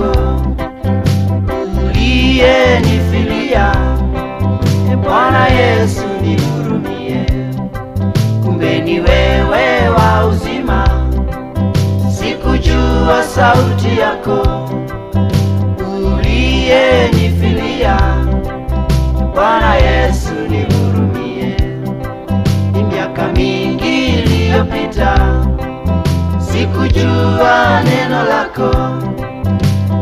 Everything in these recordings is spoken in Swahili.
lako uliyenifilia. Bwana Yesu nihurumie, kumbe ni wewe wa uzima, sikujua sauti yako uliyenifilia. Bwana Yesu nihurumie, ni miaka mingi iliyopita, sikujua neno lako,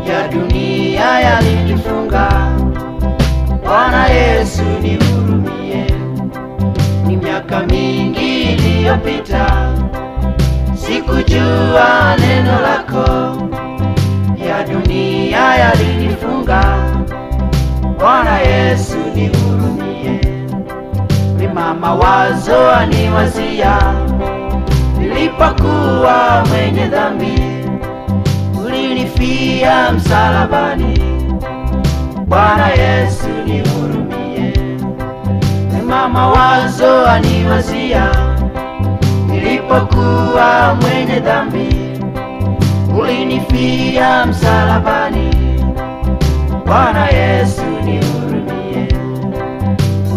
ya dunia yalinifunga. Bwana Yesu nihurumie, ni miaka mingi iliyopita, sikujua neno lako, ya dunia yalinifunga. Bwana Yesu nihurumie, mema mawazo aniwazia, nilipokuwa mwenye dhambi ulinifia msalabani. Bwana Yesu nihurumie, mema mawazo aniwazia, nilipokuwa mwenye dhambi ulinifia msalabani. Bwana Yesu nihurumie,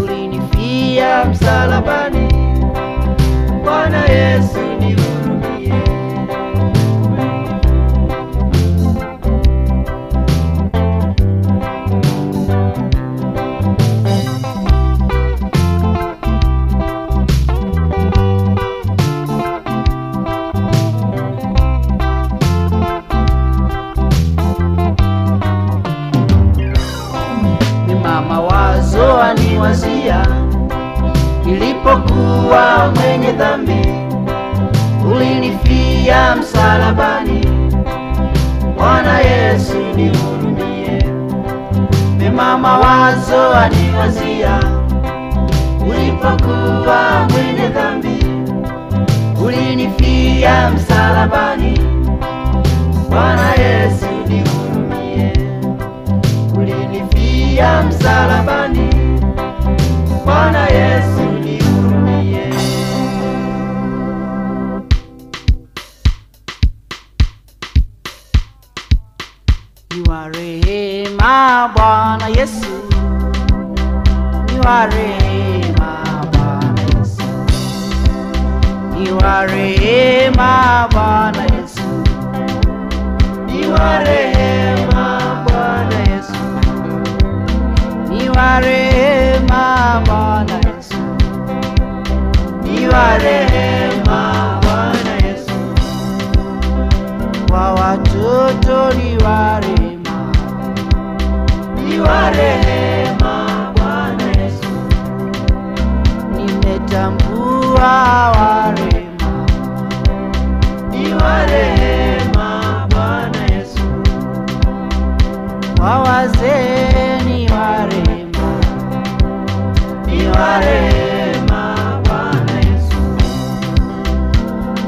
ulinifia msalabani. Bwana Yesu nihurumie. Mawazo aniwazia, nilipokuwa mwenye dhambi ulinifia msalabani. Bwana Yesu nihurumie, mema mawazo aniwazia, nilipokuwa mwenye dhambi ulinifia msalabani. Bwana Yesu nihurumie, ulinifia msalabani. Bwana Yesu nihurumie. Ni wa rehema Bwana Yesu, ni wa rehema Bwana Yesu, ni wa rehema Bwana Yesu, ni wa rehema Bwana Yesu, ni wa rehema Bwana Yesu, ni wa rehema Bwana Yesu, kwa watoto ni wa rehema, ni wa rehema Bwana Yesu, nimetambua wa rehema, ni wa rehema Bwana Yesu, kwa wazee ni wa rehema, ni wa rehema Bwana Yesu,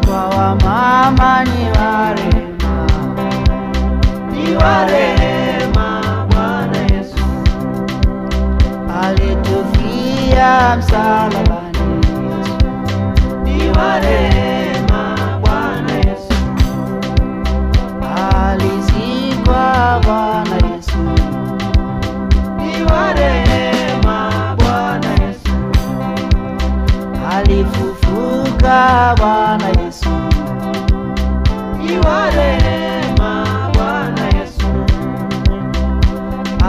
kwa wamama ni wa rehema, ni wa rehema Bwana Yesu, alitufia msalabani. Ni wa rehema Bwana Yesu, alizikwa Bwana Yesu. Ni wa rehema Bwana Yesu, alifufuka Bwana Yesu. Ni wa rehema Bwana Yesu,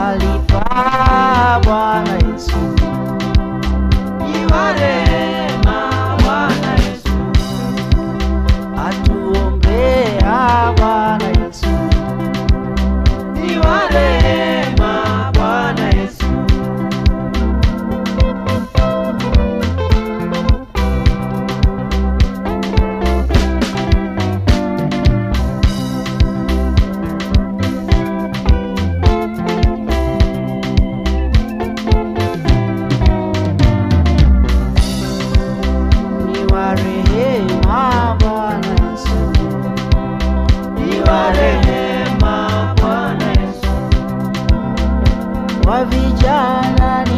alipaa Bwana Yesu. Ni wa rehema Bwana Yesu, atuombea Bwana Yesu. Ni wa rehema Bwana Yesu. Ni wa rehema Bwana Yesu, ni wa rehema Bwana Yesu, wa vijana ni